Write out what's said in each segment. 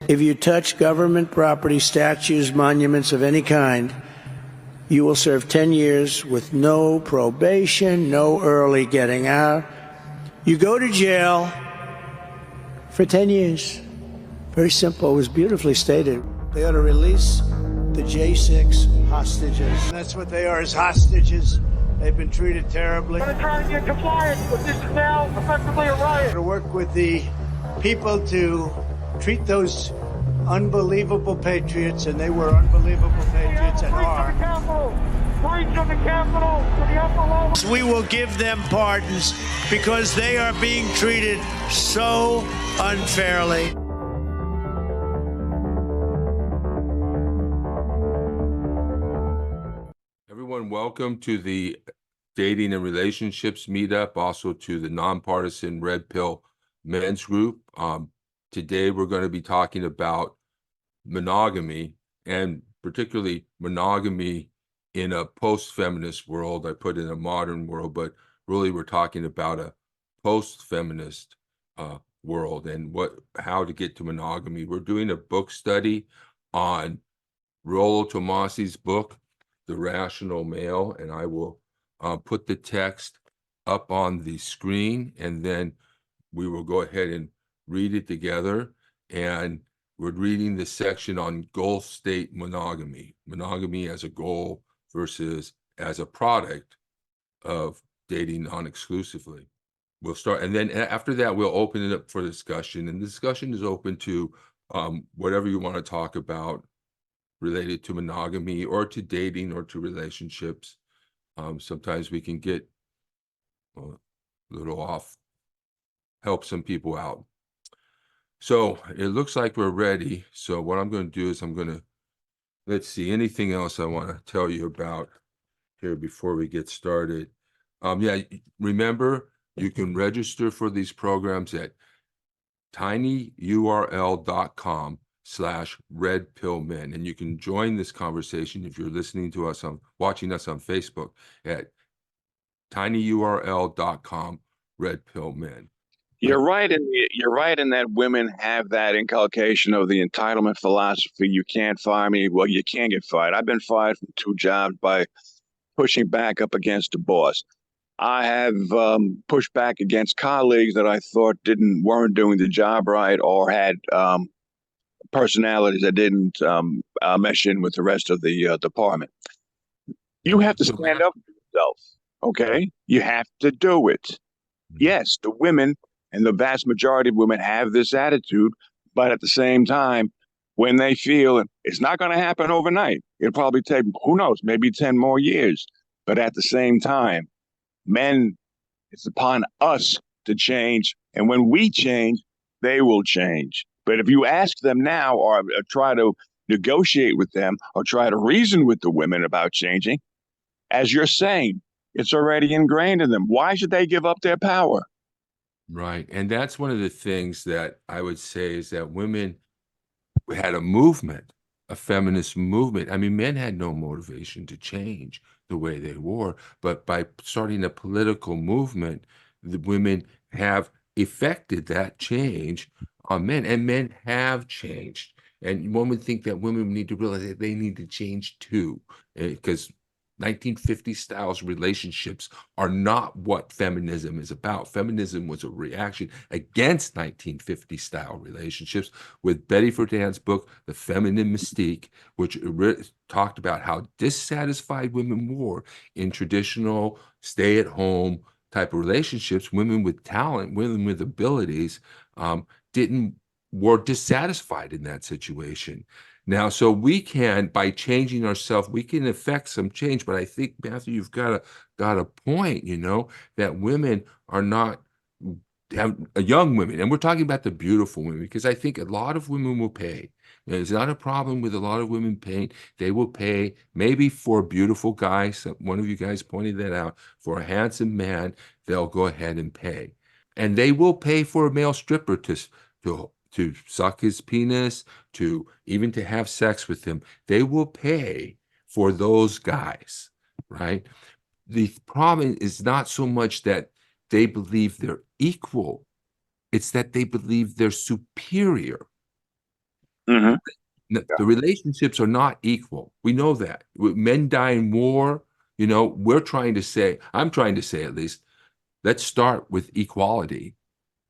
If you touch government property, statues, monuments of any kind, you will serve 10 years with no probation, no early getting out. You go to jail for 10 years. Very simple. It was beautifully stated. They ought to release the J6 hostages. That's what they are, is hostages. They've been treated terribly. We're trying to get compliance, but this is now effectively a riot. To work with the people to treat those unbelievable patriots, and they were unbelievable patriots and are. Breach of the Capitol to the upper levels. We will give them pardons because they are being treated so unfairly. Everyone, welcome to the Dating and Relationships Meetup, also to the Nonpartisan Red Pill Men's Group. Today, we're going to be talking about monogamy, and particularly monogamy in a post-feminist world. I put in a modern world, but really we're talking about a post-feminist world and how to get to monogamy. We're doing a book study on Rollo Tomasi's book, The Rational Male, and I will put the text up on the screen, and then we will go ahead and read it together. And we're reading the section on goal state monogamy as a goal versus as a product of dating non-exclusively. We'll start, and then after that, we'll open it up for discussion. And the discussion is open to whatever you want to talk about related to monogamy or to dating or to relationships. Sometimes we can get a little off, help some people out. So it looks like we're ready. So what I'm going to do is let's see, anything else I want to tell you about here before we get started. Yeah, remember, you can register for these programs at tinyurl.com/redpillmen, and you can join this conversation if you're listening to us watching us on Facebook at tinyurl.com/redpillmen. You're right in that women have that inculcation of the entitlement philosophy. You can't fire me. Well, you can get fired. I've been fired from 2 jobs by pushing back up against the boss. I have pushed back against colleagues that I thought weren't doing the job right or had personalities that didn't mesh in with the rest of the department. You have to stand up for yourself, okay? You have to do it. Yes, the women, and the vast majority of women, have this attitude, but at the same time, when they feel it's not going to happen overnight, it'll probably take, who knows, maybe 10 more years. But at the same time, men, it's upon us to change. And when we change, they will change. But if you ask them now or try to negotiate with them or try to reason with the women about changing, as you're saying, it's already ingrained in them. Why should they give up their power? Right. And that's one of the things that I would say is that women had a movement, a feminist movement. I mean, men had no motivation to change the way they were, but by starting a political movement, the women have effected that change on men, and men have changed. And one would think that women need to realize that they need to change too, because 1950 styles relationships are not what feminism is about. Feminism was a reaction against 1950 style relationships, with Betty Friedan's book, The Feminine Mystique, which talked about how dissatisfied women were in traditional stay-at-home type of relationships. Women with talent, women with abilities, were dissatisfied in that situation. Now, so we can, by changing ourselves, we can affect some change. But I think, Matthew, you've got a point, that women are not young women, and we're talking about the beautiful women, because I think a lot of women will pay. There's not a problem with a lot of women paying. They will pay maybe for a beautiful guy. One of you guys pointed that out. For a handsome man, they'll go ahead and pay. And they will pay for a male stripper to suck his penis, to even to have sex with him. They will pay for those guys, right? The problem is not so much that they believe they're equal, it's that they believe they're superior. Hmm. The relationships are not equal. We know that. Men die in war. You know, I'm trying to say at least, let's start with equality.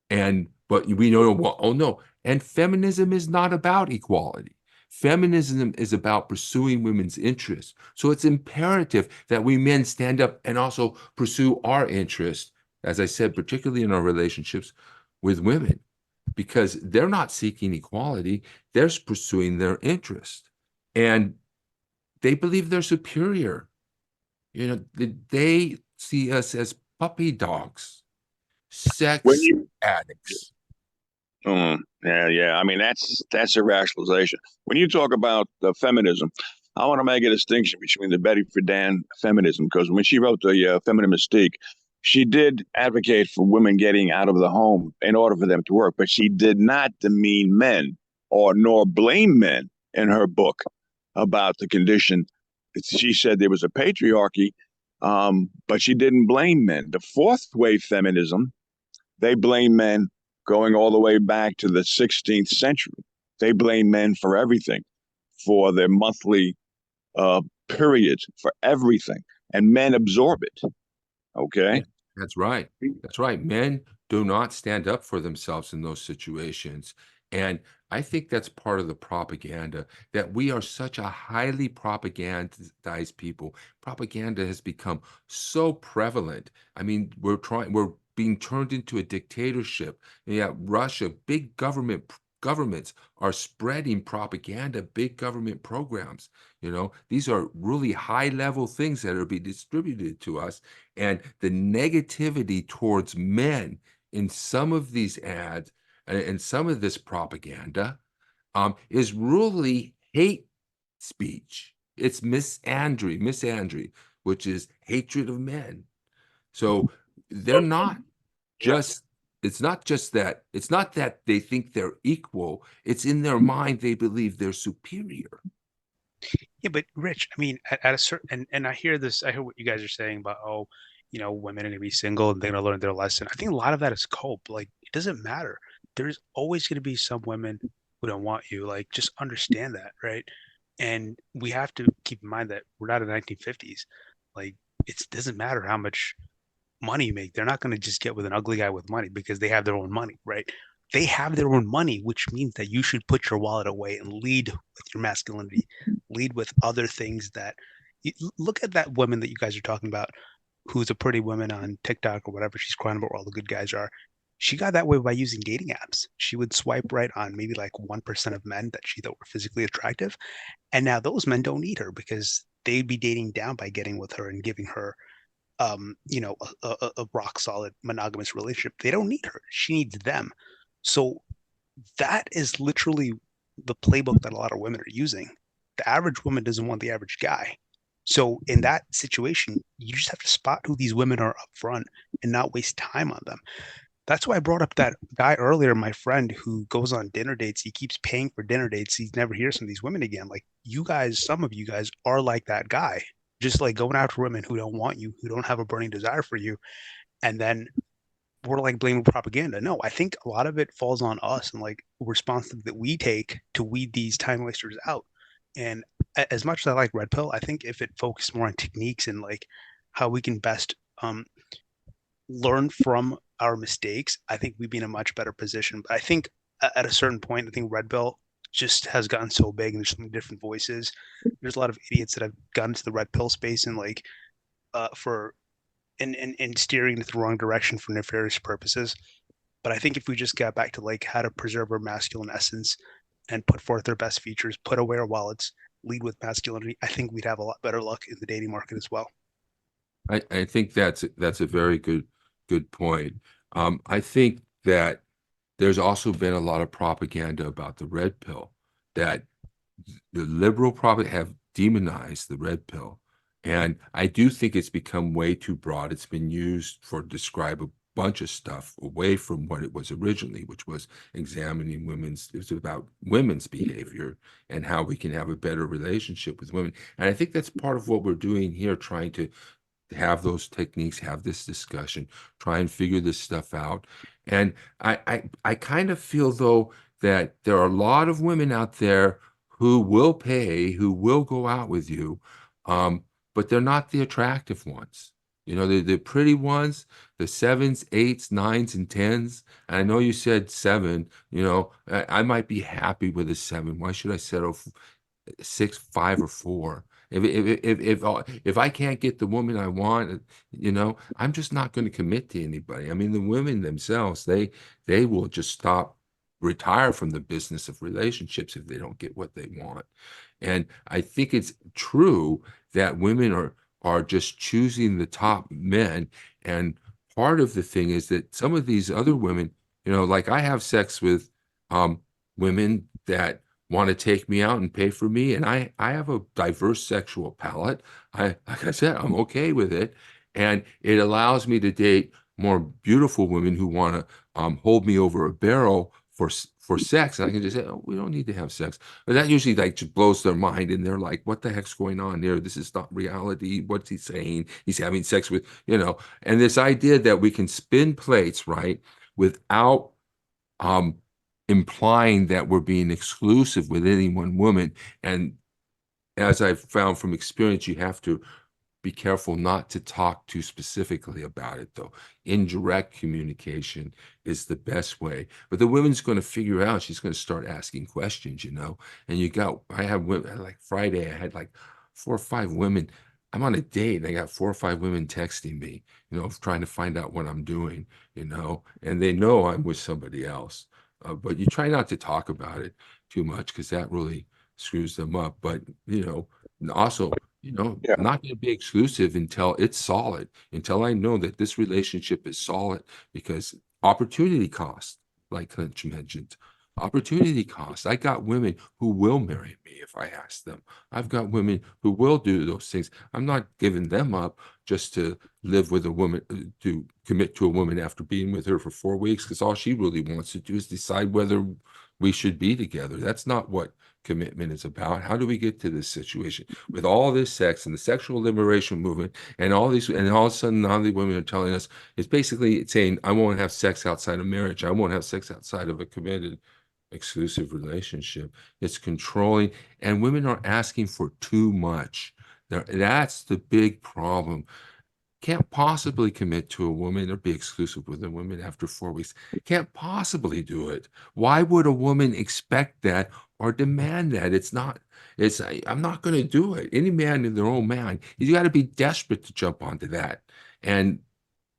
But we know, well, oh no. And feminism is not about equality. Feminism is about pursuing women's interests. So it's imperative that we men stand up and also pursue our interests, as I said, particularly in our relationships with women, because they're not seeking equality, they're pursuing their interest. And they believe they're superior. You know, they see us as puppy dogs, When sex you, addicts. yeah. I mean, that's a rationalization. When you talk about feminism, I want to make a distinction between the Betty Friedan feminism, because when she wrote the Feminine Mystique, she did advocate for women getting out of the home in order for them to work, but she did not demean men or nor blame men in her book about the condition. She said there was a patriarchy, but she didn't blame men. The fourth wave feminism, they blame men going all the way back to the 16th century. They blame men for everything, for their monthly uh, periods, for everything. And men absorb it. Yeah, Okay. that's right. That's right. Men do not stand up for themselves in those situations. And I think that's part of the propaganda, that we are such a highly propagandized people. Propaganda has become so prevalent. I mean, we're being turned into a dictatorship. Yeah, Russia, big governments are spreading propaganda, big government programs. You know, these are really high level things that are being distributed to us. And the negativity towards men in some of these ads and some of this propaganda is really hate speech. It's misandry, which is hatred of men. So they're not just, it's not that they think they're equal. It's in their mind, they believe they're superior. Yeah, but Rich, I mean, at a certain and I hear this, I hear what you guys are saying about, oh, women are gonna be single and they're gonna learn their lesson. I think a lot of that is cope. Like, it doesn't matter. There's always gonna be some women who don't want you. Like, just understand that, right? And we have to keep in mind that we're not in the 1950s. Like, it doesn't matter how much money you make. They're not gonna just get with an ugly guy with money because they have their own money, right? They have their own money, which means that you should put your wallet away and lead with your masculinity, lead with other things that look at that woman that you guys are talking about, who's a pretty woman on TikTok or whatever. She's crying about where all the good guys are. She got that way by using dating apps. She would swipe right on maybe like 1% of men that she thought were physically attractive. And now those men don't need her because they'd be dating down by getting with her and giving her a rock solid monogamous relationship. They don't need her. She needs them. So that is literally the playbook that a lot of women are using. The average woman doesn't want the average guy. So in that situation, you just have to spot who these women are up front and not waste time on them. That's why I brought up that guy earlier, my friend who goes on dinner dates. He keeps paying for dinner dates. He never hears from these women again. Like you guys, some of you guys are like that guy, just like going after women who don't want you, who don't have a burning desire for you. And then we're like blaming propaganda. No, I think a lot of it falls on us and like responsibility that we take to weed these time wasters out. And as much as I like Red Pill, I think if it focused more on techniques and like how we can best learn from our mistakes, I think we'd be in a much better position. But I think at a certain point, I think Red Pill just has gotten so big and there's so many different voices. There's a lot of idiots that have gotten to the Red Pill space and like for and steering it the wrong direction for nefarious purposes. But I think if we just got back to like how to preserve our masculine essence and put forth our best features, put away our wallets, lead with masculinity, I think we'd have a lot better luck in the dating market as well. I think that's a very good point. I think that there's also been a lot of propaganda about the red pill, that the liberal probably have demonized the red pill. And I do think it's become way too broad. It's been used for describe a bunch of stuff away from what it was originally, which was examining it was about women's behavior and how we can have a better relationship with women. And I think that's part of what we're doing here, trying to have those techniques, have this discussion, try and figure this stuff out. And I kind of feel though that there are a lot of women out there who will pay, who will go out with you, but they're not the attractive ones. You know, the pretty ones, the 7s, 8s, 9s, and 10s. And I know you said 7, you know, I might be happy with a 7. Why should I settle for 6, 5, or 4? If I can't get the woman I want, you know, I'm just not going to commit to anybody. I mean, the women themselves, they will just stop, retire from the business of relationships if they don't get what they want. And I think it's true that women are just choosing the top men. And part of the thing is that some of these other women, you know, like I have sex with women that want to take me out and pay for me, and I have a diverse sexual palette. Like I said, I'm okay with it, and it allows me to date more beautiful women who want to hold me over a barrel for sex, and I can just say, oh, we don't need to have sex. But that usually like just blows their mind, and they're like, what the heck's going on here? This is not reality. What's he saying? He's having sex with, you know, and this idea that we can spin plates, right, without implying that we're being exclusive with any one woman. And as I've found from experience, you have to be careful not to talk too specifically about it, though. Indirect communication is the best way. But the woman's going to figure out, she's going to start asking questions, you know. And I have women, like Friday, I had like 4 or 5 women. I'm on a date and I got 4 or 5 women texting me, you know, trying to find out what I'm doing, you know, and they know I'm with somebody else. But you try not to talk about it too much because that really screws them up. But, you know, and also, you know, Yeah. I'm not going to be exclusive until it's solid, until I know that this relationship is solid, because opportunity cost, like Clint mentioned, opportunity cost. I got women who will marry me if I ask them. I've got women who will do those things. I'm not giving them up just to live with a woman, to commit to a woman after being with her for 4 weeks, because all she really wants to do is decide whether we should be together. That's not what commitment is about. How do we get to this situation with all this sex and the sexual liberation movement and all these, and all of a sudden now the women are telling us, it's basically saying, I won't have sex outside of marriage. I won't have sex outside of a committed exclusive relationship. It's controlling, and women are asking for too much. That's the big problem. Can't possibly commit to a woman or be exclusive with a woman after 4 weeks. Can't possibly do it. Why would a woman expect that or demand that? I'm not going to do it. Any man in their own mind, you got to be desperate to jump onto that. And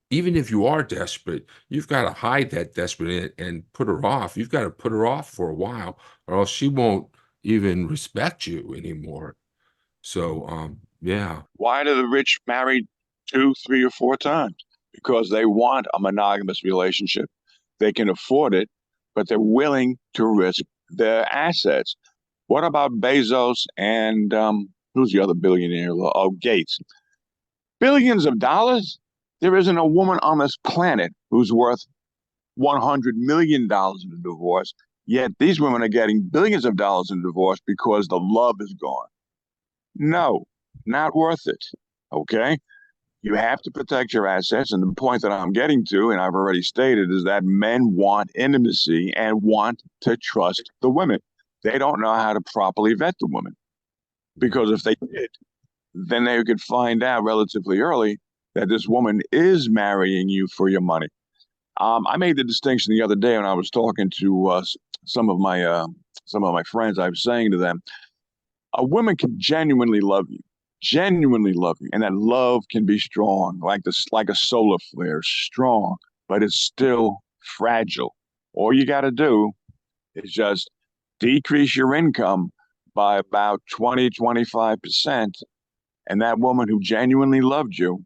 even if you are desperate, you've got to hide that desperate and put her off. You've got to put her off for a while, or else she won't even respect you anymore. So, yeah. Why do the rich marry 2, 3, or 4 times? Because they want a monogamous relationship. They can afford it, but they're willing to risk their assets. What about Bezos and who's the other billionaire? Oh, Gates. Billions of dollars? There isn't a woman on this planet who's worth $100 million in a divorce. Yet these women are getting billions of dollars in divorce because the love is gone. No, not worth it. Okay? You have to protect your assets. And the point that I'm getting to, and I've already stated, is that men want intimacy and want to trust the women. They don't know how to properly vet the women. Because if they did, then they could find out relatively early that this woman is marrying you for your money. I made the distinction the other day when I was talking to some of my friends. I was saying to them, a woman can genuinely love you, and that love can be strong, like a solar flare, strong, but it's still fragile. All you got to do is just decrease your income by about 20, 25%, and that woman who genuinely loved you,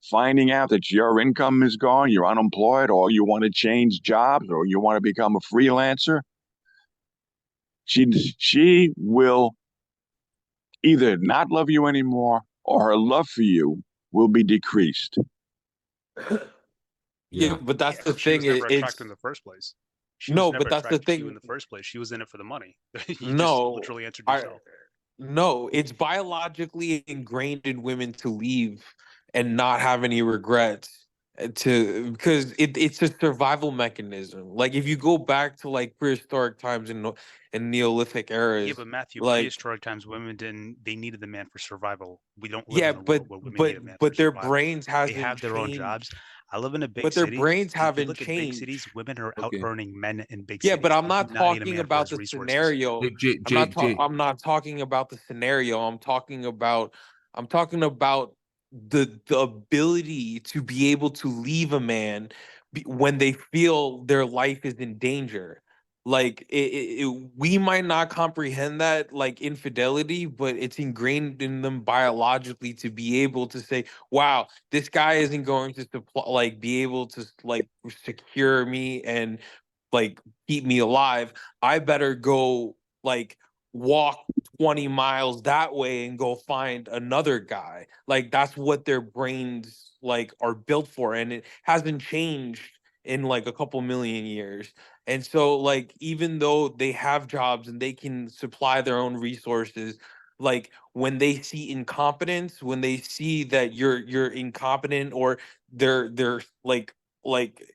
finding out that your income is gone, you're unemployed, or you want to change jobs, or you want to become a freelancer, she will either not love you anymore or her love for you will be decreased. Yeah, but that's the She was thing. never attracted in the first place. She was No, never but that's the attracted to you in thing. the first place. She was in it for the money. You just No, literally answered I yourself. no, it's biologically ingrained in women to leave and not have any regrets. because it's a survival mechanism. Like if you go back to like prehistoric times and Neolithic eras, Yeah, but Matthew, like prehistoric times, they needed the man for survival. We don't live yeah, in a world where women need a man for but their survival. brains They hasn't have their own jobs. changed. I live in a big But their city. brains If you haven't look at big changed. cities, women are out Okay. earning men in big Yeah, but cities. I'm They do not not need a talking man for about his the resources. scenario. Jay, I'm not talking about the scenario. I'm talking about the ability to be able to leave a man when they feel their life is in danger. Like we might not comprehend that like infidelity, but it's ingrained in them biologically to be able to say, "Wow, this guy isn't going to like be able to like secure me and like keep me alive. I better go like walk 20 miles that way and go find another guy." Like that's what their brains like are built for, and it hasn't changed in like a couple million years. And so like even though they have jobs and they can supply their own resources, like when they see incompetence, when they see that you're incompetent or they're like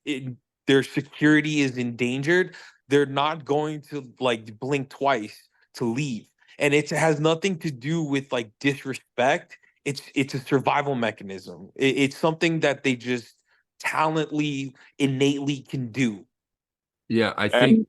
it, their security is endangered, they're not going to like blink twice to leave. And it has nothing to do with like disrespect. It's a survival mechanism. It's something that they just talently, innately can do. Yeah, And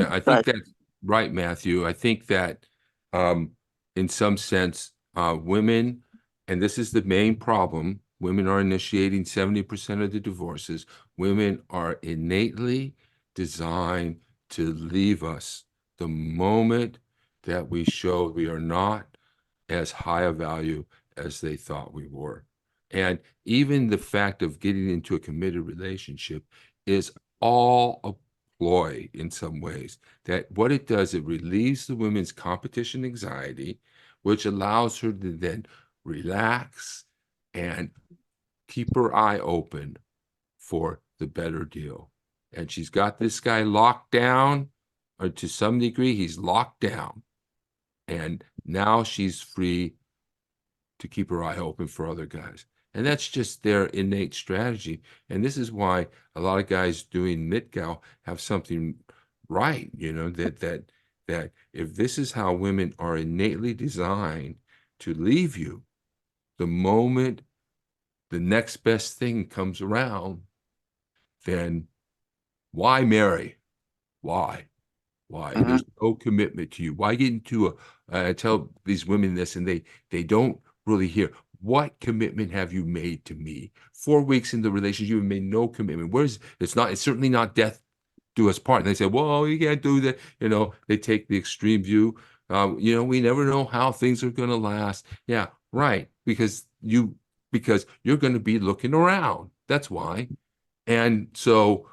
I think that's right, Matthew. I think that in some sense, women, and this is the main problem, women are initiating 70% of the divorces. Women are innately designed to leave us the moment that we show we are not as high a value as they thought we were. And even the fact of getting into a committed relationship is all a ploy in some ways. That what it does, it relieves the women's competition anxiety, which allows her to then relax and keep her eye open for the better deal. And she's got this guy locked down, or to some degree, he's locked down. And now she's free to keep her eye open for other guys. And that's just their innate strategy. And this is why a lot of guys doing MGTOW have something right, that if this is how women are innately designed to leave you, the moment the next best thing comes around, then why marry? Why? Why? Mhm. There's no commitment to you. Why get into I tell these women this, and they don't really hear. What commitment have you made to me? 4 weeks in the relationship, you have made no commitment. It's certainly not death do us part. And they say, well, you can't do that. They take the extreme view. We never know how things are going to last. Yeah, right. Because you're going to be looking around. That's why. And so,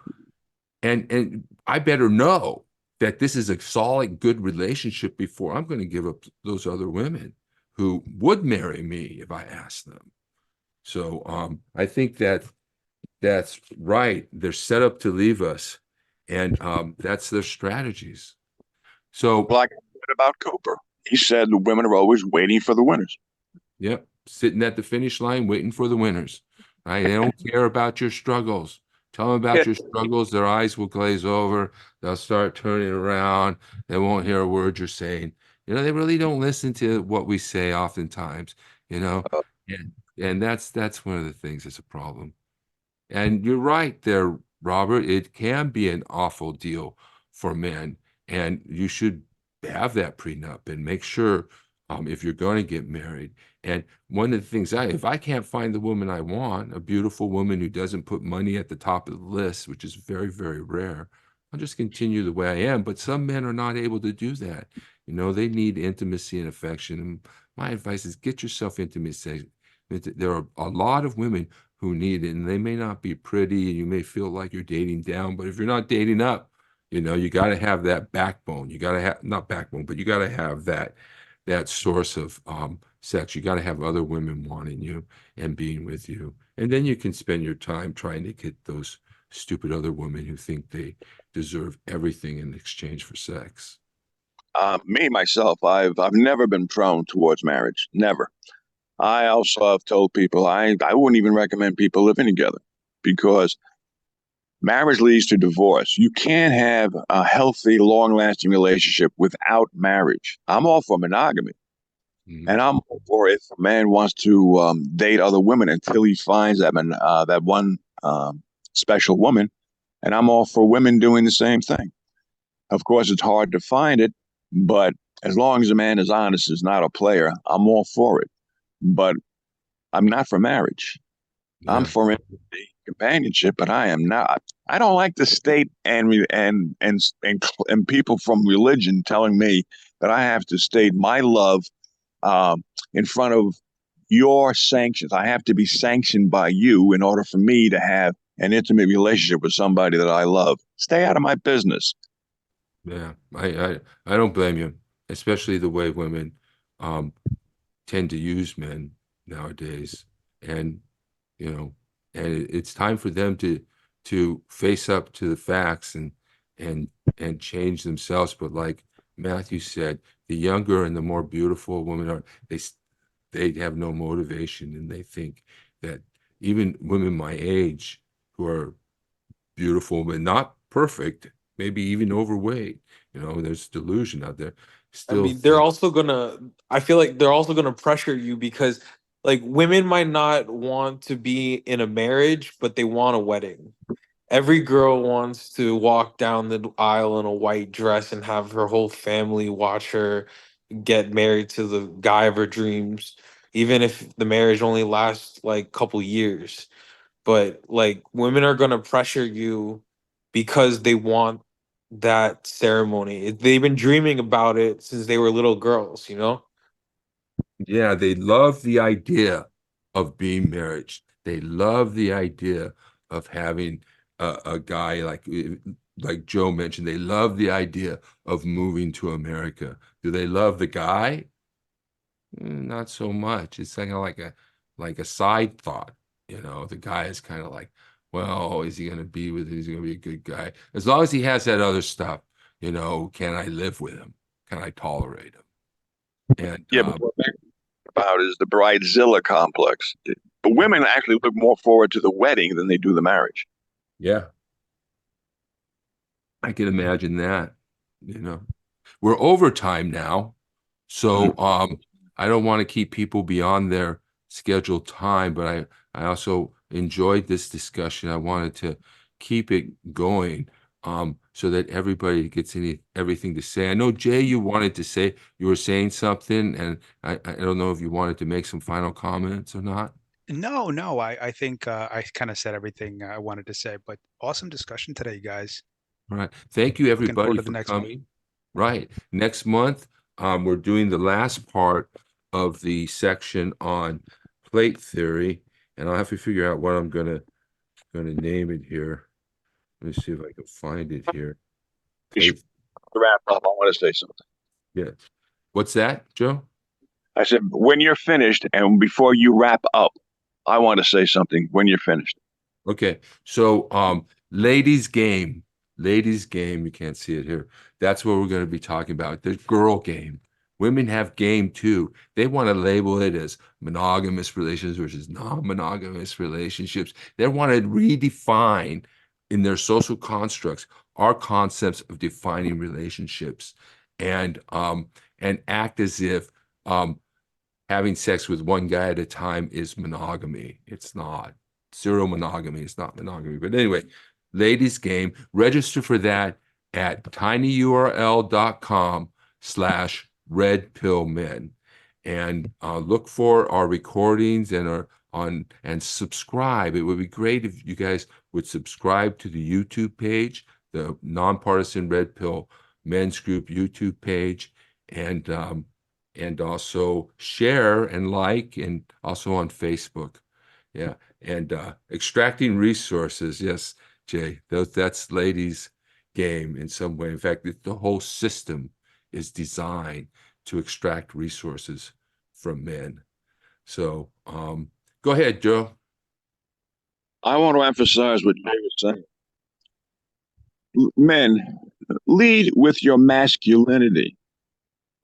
and I better know that this is a solid, good relationship before I'm going to give up those other women who would marry me if I asked them. So I think that's right. They're set up to leave us, and that's their strategies. So, like I said about Cooper, he said the women are always waiting for the winners. yep, sitting at the finish line waiting for the winners. Right? They don't care about your struggles. Tell them about your struggles, their eyes will glaze over. They'll start turning around. They won't hear a word you're saying. They really don't listen to what we say oftentimes, you know. And that's one of the things that's a problem. And you're right there, Robert. It can be an awful deal for men, and you should have that prenup and make sure if you're going to get married. And one of the things if I can't find the woman I want, a beautiful woman who doesn't put money at the top of the list, which is very, very rare, I'll just continue the way I am. But some men are not able to do that. They need intimacy and affection. And my advice is get yourself intimacy. There are a lot of women who need it, and they may not be pretty, and you may feel like you're dating down, but if you're not dating up, you got to have that backbone. You got to have not backbone, but you got to have that source of sex. You got to have other women wanting you and being with you, and then you can spend your time trying to get those stupid other women who think they deserve everything in exchange for sex. Me myself, I've never been prone towards marriage. Never. I also have told people I wouldn't even recommend people living together. because marriage leads to divorce. You can't have a healthy, long-lasting relationship without marriage. I'm all for monogamy. And I'm all for if a man wants to date other women until he finds that one special woman. And I'm all for women doing the same thing. Of course, it's hard to find it, but as long as a man is honest, is not a player, I'm all for it. But I'm not for marriage. I'm Yeah. for companionship, but I am not. I don't like the state and people from religion telling me that I have to state my love in front of your sanctions. I have to be sanctioned by you in order for me to have an intimate relationship with somebody that I love. Stay out of my business. Yeah, I don't blame you, especially the way women um, tend to use men nowadays, and it's time for them to face up to the facts and and change themselves. But like Matthew said, the younger and the more beautiful women are, they have no motivation, and they think that even women my age who are beautiful but not perfect, maybe even overweight, there's delusion out there, I still mean, they're think, also gonna, I feel like they're also gonna pressure you because like women might not want to be in a marriage, but they want a wedding. Every girl wants to walk down the aisle in a white dress and have her whole family watch her get married to the guy of her dreams, even if the marriage only lasts like a couple years. But like women are gonna pressure you because they want that ceremony. They've been dreaming about it since they were little girls, you know? yeah, they love the idea of being married. They love the idea of having a guy like Joe mentioned. They love the idea of moving to America. Do they love the guy? Not so much. It's kind of like a side thought. The guy is kind of like, well, is he going to be with? Is he going to be a good guy? As long as he has that other stuff, can I live with him? Can I tolerate him? And Yeah, but what they're about is the bridezilla complex. But women actually look more forward to the wedding than they do the marriage. yeah, I can imagine that. We're overtime now, so I don't want to keep people beyond their scheduled time, but I also enjoyed this discussion. I wanted to keep it going so that everybody gets everything to say. I know, Jay, you were saying something, and I don't know if you wanted to make some final comments or not. No, I think I kind of said everything I wanted to say, but awesome discussion today, guys. All right. Thank you, Looking forward everybody, to the for next one. coming. Right. Next month, we're doing the last part of the section on plate theory, and I'll have to figure out what I'm gonna name it here. Let me see if I can find it here. You should Plate, wrap up. I want to say something. yeah. What's that, Joe? I said, when you're finished and before you wrap up, I want to say something when you're finished. Okay. So, ladies' game. Ladies' game, you can't see it here. That's what we're going to be talking about. The girl game. Women have game too. They want to label it as monogamous relationships versus non-monogamous relationships. They want to redefine in their social constructs our concepts of defining relationships and act as if having sex with one guy at a time is monogamy. It's not. Serial monogamy is not monogamy. But anyway, ladies' game, register for that at tinyurl.com/redpillmen and look for our recordings and subscribe. It would be great if you guys would subscribe to the YouTube page, the Nonpartisan Red Pill Men's Group YouTube page, and also share and like, and also on Facebook. Yeah. And extracting resources. Yes, Jay, that's ladies' game in some way. In fact, the whole system is designed to extract resources from men. So go ahead, Joe. I want to emphasize what Jay was saying. Men, lead with your masculinity.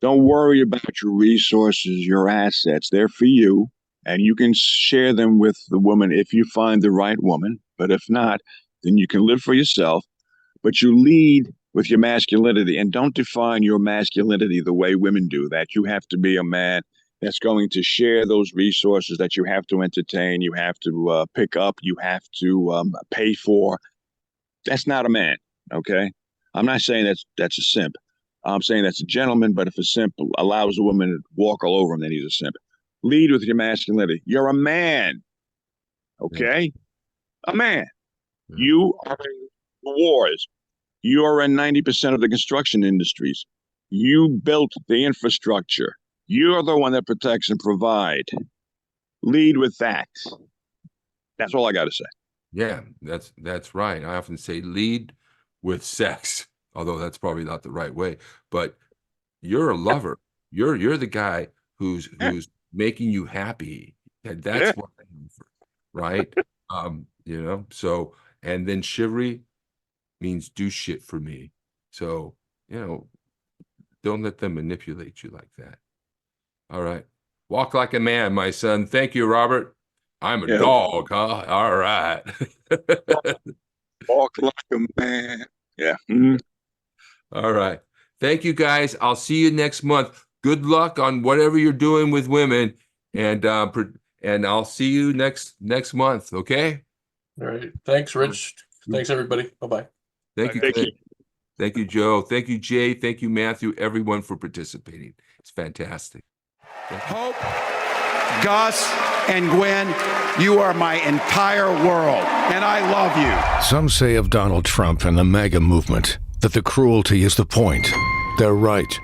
Don't worry about your resources, your assets. They're for you, and you can share them with the woman if you find the right woman. But if not, then you can live for yourself, but you lead with your masculinity, and don't define your masculinity the way women do, that you have to be a man that's going to share those resources, that you have to entertain, you have to pick up, you have to pay for. That's not a man, okay? I'm not saying that's a simp. I'm saying that's a gentleman, but if a simp allows a woman to walk all over him, then he's a simp. Lead with your masculinity. You're a man, okay? A man. You are in wars. You are in 90% of the construction industries. You built the infrastructure. You're the one that protects and provide. Lead with that. That's all I got to say. Yeah, that's right. I often say lead with sex, although that's probably not the right way. But you're a lover. You're the guy who's making you happy. And that's what I offer, right? You know, so, and then chivalry means do shit for me. So, you know, don't let them manipulate you like that. All right. Walk like a man, my son. Thank you, Robert. I'm a dog, huh? All right. Walk like a man. Yeah. Mm-hmm. All right. Thank you, guys. I'll see you next month. Good luck on whatever you're doing with women, and I'll see you next month. Okay. All right. Thanks, Rich. Thanks, everybody. Bye-bye. Thank you, Clint. Thank you, Joe. Thank you, Jay. Thank you, Matthew. Everyone for participating. It's fantastic. Hope, Gus, and Gwen, you are my entire world, and I love you. Some say of Donald Trump and the MAGA movement that the cruelty is the point. They're right.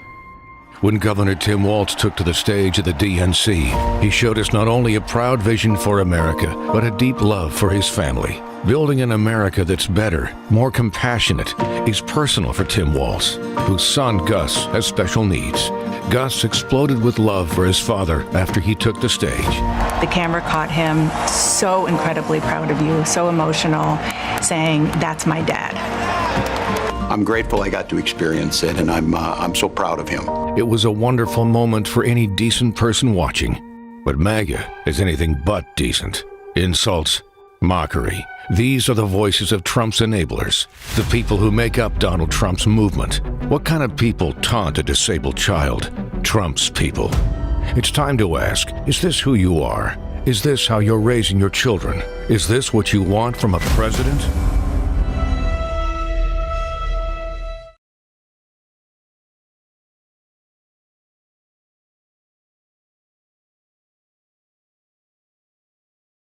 When Governor Tim Walz took to the stage at the DNC, he showed us not only a proud vision for America, but a deep love for his family. Building an America that's better, more compassionate, is personal for Tim Walz, whose son Gus has special needs. Gus exploded with love for his father after he took the stage. The camera caught him so incredibly proud of you, so emotional, saying, "That's my dad." I'm grateful I got to experience it, and I'm so proud of him. It was a wonderful moment for any decent person watching. But MAGA is anything but decent. Insults, mockery. These are the voices of Trump's enablers, the people who make up Donald Trump's movement. What kind of people taunt a disabled child? Trump's people. It's time to ask, is this who you are? Is this how you're raising your children? Is this what you want from a president?